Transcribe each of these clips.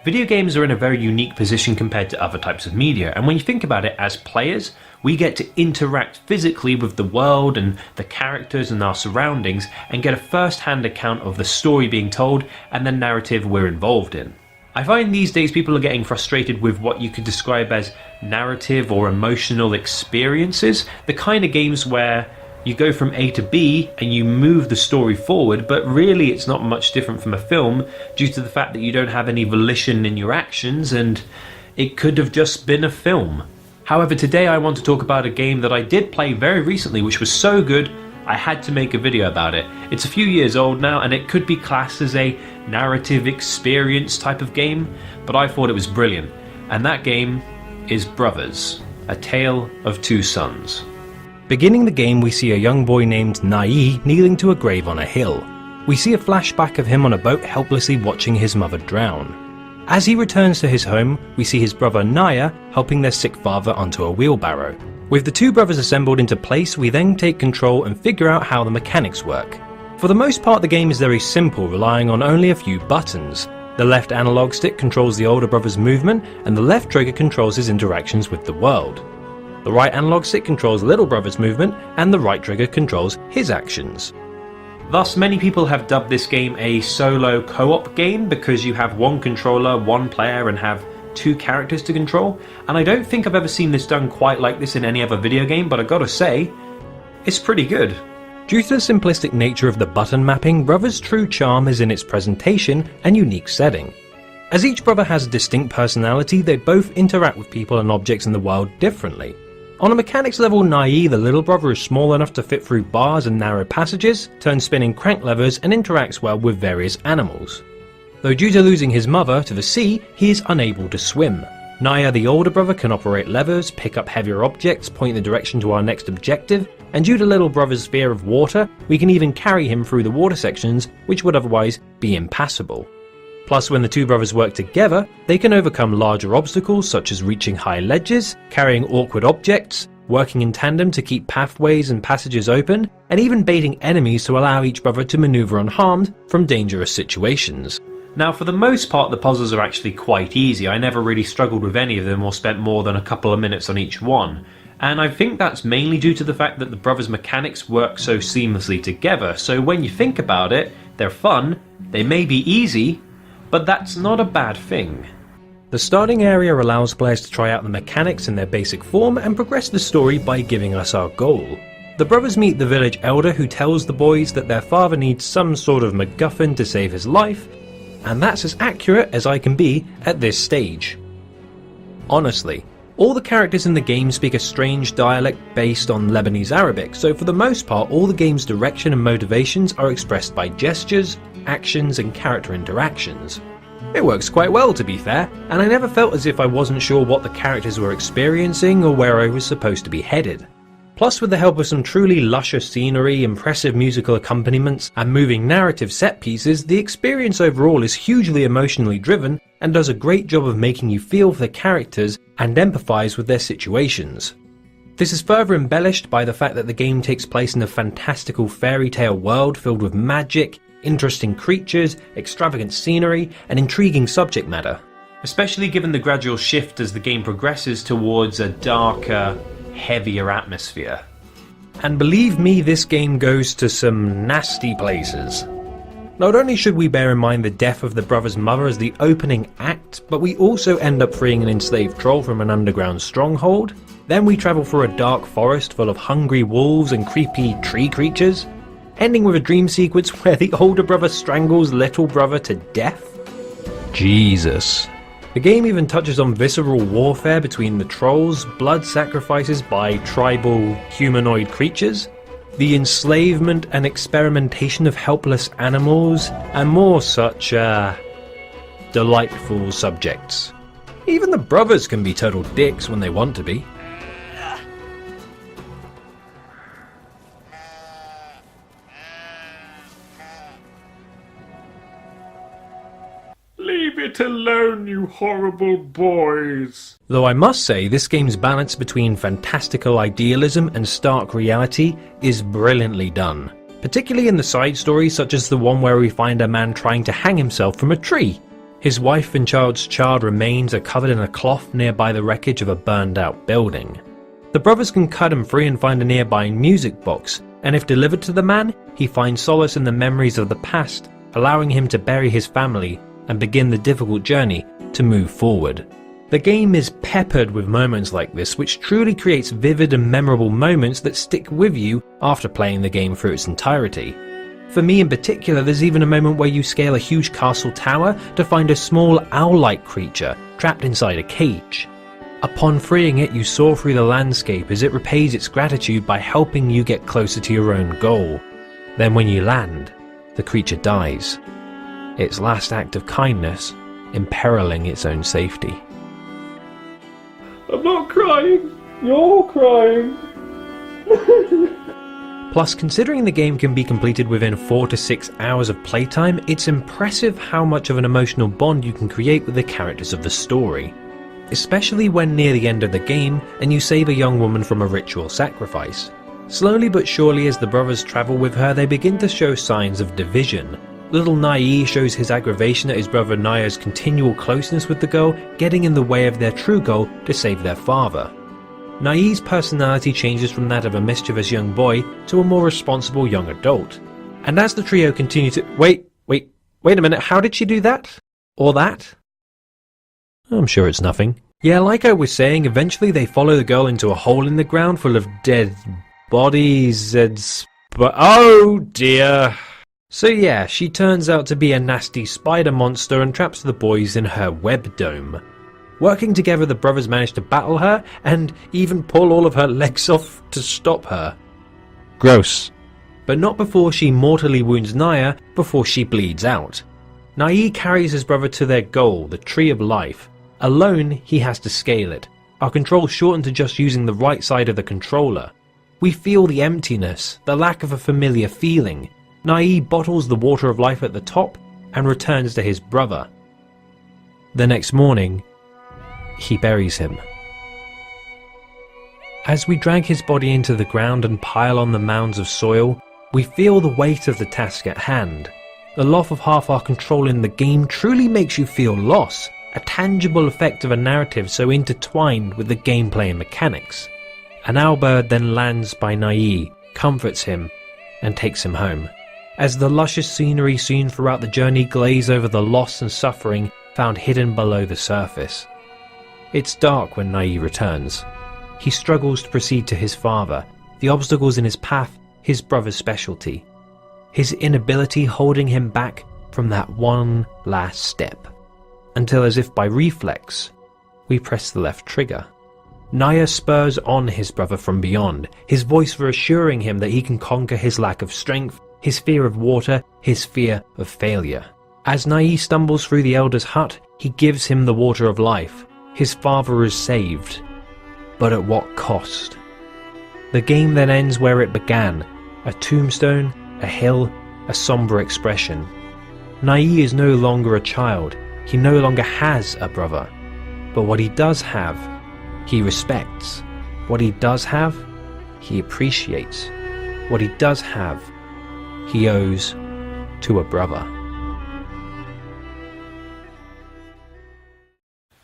Video games are in a very unique position compared to other types of media, and when you think about it, as players, we get to interact physically with the world and the characters and our surroundings and get a first-hand account of the story being told and the narrative we're involved in. I find these days people are getting frustrated with what you could describe as narrative or emotional experiences, the kind of games where you go from A to B and you move the story forward, but really it's not much different from a film due to the fact that you don't have any volition in your actions and it could have just been a film. However, today I want to talk about a game that I did play very recently which was so good I had to make a video about it. It's a few years old now and it could be classed as a narrative experience type of game, but I thought it was brilliant. And that game is Brothers, A Tale of Two Sons. Beginning the game, we see a young boy named Naiee kneeling to a grave on a hill. We see a flashback of him on a boat helplessly watching his mother drown. As he returns to his home, we see his brother Naia helping their sick father onto a wheelbarrow. With the two brothers assembled into place, we then take control and figure out how the mechanics work. For the most part, the game is very simple, relying on only a few buttons. The left analog stick controls the older brother's movement, and the left trigger controls his interactions with the world. The right analog stick controls little brother's movement, and the right trigger controls his actions. Thus, many people have dubbed this game a solo co-op game because you have one controller, one player, and have two characters to control. And I don't think I've ever seen this done quite like this in any other video game, but I gotta say, it's pretty good. Due to the simplistic nature of the button mapping, Brothers' true charm is in its presentation and unique setting. As each brother has a distinct personality, they both interact with people and objects in the world differently. On a mechanics level, Naiee, the little brother, is small enough to fit through bars and narrow passages, turns spinning crank levers, and interacts well with various animals. Though due to losing his mother to the sea, he is unable to swim. Naia, the older brother, can operate levers, pick up heavier objects, point the direction to our next objective, and due to little brother's fear of water, we can even carry him through the water sections, which would otherwise be impassable. Plus, when the two brothers work together, they can overcome larger obstacles such as reaching high ledges, carrying awkward objects, working in tandem to keep pathways and passages open, and even baiting enemies to allow each brother to maneuver unharmed from dangerous situations. Now, for the most part, the puzzles are actually quite easy. I never really struggled with any of them or spent more than a couple of minutes on each one. And I think that's mainly due to the fact that the brothers' mechanics work so seamlessly together, so when you think about it, they're fun, they may be easy, but that's not a bad thing. The starting area allows players to try out the mechanics in their basic form and progress the story by giving us our goal. The brothers meet the village elder who tells the boys that their father needs some sort of MacGuffin to save his life, and that's as accurate as I can be at this stage. Honestly, all the characters in the game speak a strange dialect based on Lebanese Arabic, so for the most part all the game's direction and motivations are expressed by gestures, actions and character interactions. It works quite well, to be fair, and I never felt as if I wasn't sure what the characters were experiencing or where I was supposed to be headed. Plus, with the help of some truly luscious scenery, impressive musical accompaniments and moving narrative set pieces, the experience overall is hugely emotionally driven and does a great job of making you feel for the characters and empathise with their situations. This is further embellished by the fact that the game takes place in a fantastical fairy tale world filled with magic, interesting creatures, extravagant scenery, and intriguing subject matter. Especially given the gradual shift as the game progresses towards a darker, heavier atmosphere. And believe me, this game goes to some nasty places. Not only should we bear in mind the death of the brother's mother as the opening act, but we also end up freeing an enslaved troll from an underground stronghold. Then we travel through a dark forest full of hungry wolves and creepy tree creatures, ending with a dream sequence where the older brother strangles little brother to death. Jesus. The game even touches on visceral warfare between the trolls, blood sacrifices by tribal humanoid creatures, the enslavement and experimentation of helpless animals, and more such, delightful subjects. Even the brothers can be total dicks when they want to be. Leave it alone, you horrible boys. Though I must say, this game's balance between fantastical idealism and stark reality is brilliantly done. Particularly in the side stories such as the one where we find a man trying to hang himself from a tree. His wife and child's charred remains are covered in a cloth nearby the wreckage of a burned out building. The brothers can cut him free and find a nearby music box, and if delivered to the man, he finds solace in the memories of the past, allowing him to bury his family and begin the difficult journey to move forward. The game is peppered with moments like this, which truly creates vivid and memorable moments that stick with you after playing the game through its entirety. For me in particular, there's even a moment where you scale a huge castle tower to find a small owl-like creature trapped inside a cage. Upon freeing it, you soar through the landscape as it repays its gratitude by helping you get closer to your own goal. Then when you land, the creature dies, its last act of kindness imperiling its own safety. I'm not crying. You're crying. Plus, considering the game can be completed within 4 to 6 hours of playtime, it's impressive how much of an emotional bond you can create with the characters of the story. Especially when near the end of the game and you save a young woman from a ritual sacrifice. Slowly but surely as the brothers travel with her, they begin to show signs of division. Little Naiee shows his aggravation at his brother Naia's continual closeness with the girl getting in the way of their true goal to save their father. Naiee's personality changes from that of a mischievous young boy to a more responsible young adult. And as the trio continue to... Wait a minute, how did she do that? Or that? I'm sure it's nothing. Yeah, like I was saying, eventually they follow the girl into a hole in the ground full of dead bodies and... Oh dear! So yeah, she turns out to be a nasty spider monster and traps the boys in her web dome. Working together, the brothers manage to battle her and even pull all of her legs off to stop her. Gross. But not before she mortally wounds Naia before she bleeds out. Naiee carries his brother to their goal, the Tree of Life. Alone, he has to scale it. Our controls shorten to just using the right side of the controller. We feel the emptiness, the lack of a familiar feeling. Naiee bottles the water of life at the top and returns to his brother. The next morning, he buries him. As we drag his body into the ground and pile on the mounds of soil, we feel the weight of the task at hand. The loss of half our control in the game truly makes you feel loss, a tangible effect of a narrative so intertwined with the gameplay and mechanics. An owlbird then lands by Naiee, comforts him, and takes him home. As the luscious scenery seen throughout the journey glaze over the loss and suffering found hidden below the surface. It's dark when Naiee returns. He struggles to proceed to his father, the obstacles in his path his brother's specialty, his inability holding him back from that one last step, until as if by reflex, we press the left trigger. Naia spurs on his brother from beyond, his voice reassuring him that he can conquer his lack of strength, his fear of water, his fear of failure. As Naiee stumbles through the elder's hut, he gives him the water of life. His father is saved, but at what cost? The game then ends where it began, a tombstone, a hill, a sombre expression. Naiee is no longer a child, he no longer has a brother, but what he does have, he respects. What he does have, he appreciates. What he does have, he owes to a brother.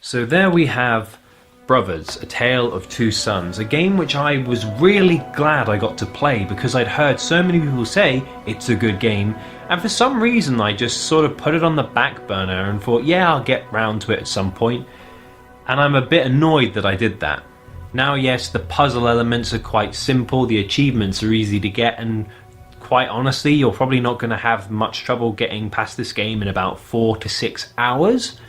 So there we have Brothers, A Tale of Two Sons, a game which I was really glad I got to play because I'd heard so many people say it's a good game, and for some reason I just sort of put it on the back burner and thought, yeah, I'll get round to it at some point, and I'm a bit annoyed that I did that. Now yes, the puzzle elements are quite simple, the achievements are easy to get, and quite honestly, you're probably not going to have much trouble getting past this game in about 4 to 6 hours.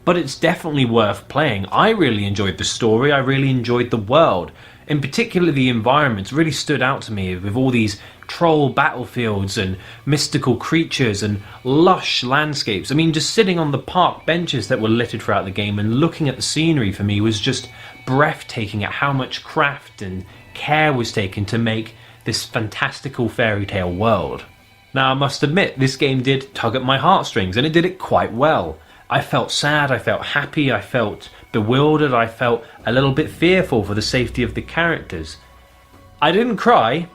But it's definitely worth playing. I really enjoyed the story, I really enjoyed the world. In particular, the environments really stood out to me with all these troll battlefields and mystical creatures and lush landscapes. I mean, just sitting on the park benches that were littered throughout the game and looking at the scenery for me was just breathtaking at how much craft and care was taken to make this fantastical fairy tale world. Now, I must admit, this game did tug at my heartstrings, and it did it quite well. I felt sad, I felt happy, I felt bewildered, I felt a little bit fearful for the safety of the characters. I didn't cry.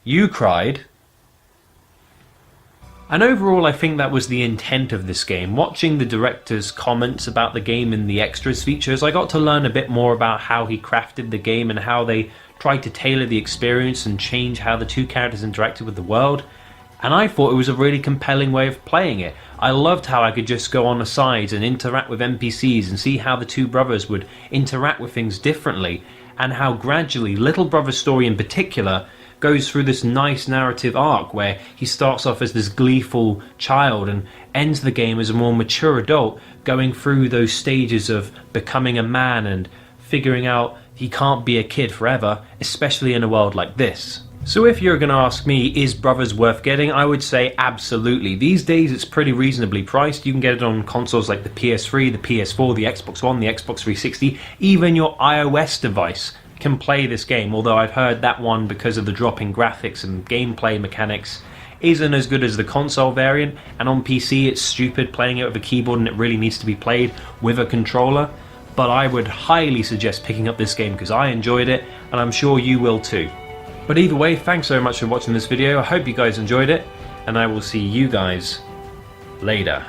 You cried. And overall, I think that was the intent of this game. Watching the director's comments about the game in the extras features, I got to learn a bit more about how he crafted the game and how they tried to tailor the experience and change how the two characters interacted with the world. And I thought it was a really compelling way of playing it. I loved how I could just go on the sides and interact with NPCs and see how the two brothers would interact with things differently, and how gradually Little Brother's story in particular goes through this nice narrative arc where he starts off as this gleeful child and ends the game as a more mature adult, going through those stages of becoming a man and figuring out he can't be a kid forever, especially in a world like this. So if you're going to ask me, is Brothers worth getting? I would say absolutely. These days it's pretty reasonably priced. You can get it on consoles like the PS3, the PS4, the Xbox One, the Xbox 360, even your iOS device can play this game, although I've heard that one, because of the drop in graphics and gameplay mechanics, isn't as good as the console variant, and on PC it's stupid playing it with a keyboard and it really needs to be played with a controller. But I would highly suggest picking up this game because I enjoyed it, and I'm sure you will too. But either way, thanks so much for watching this video. I hope you guys enjoyed it, and I will see you guys later.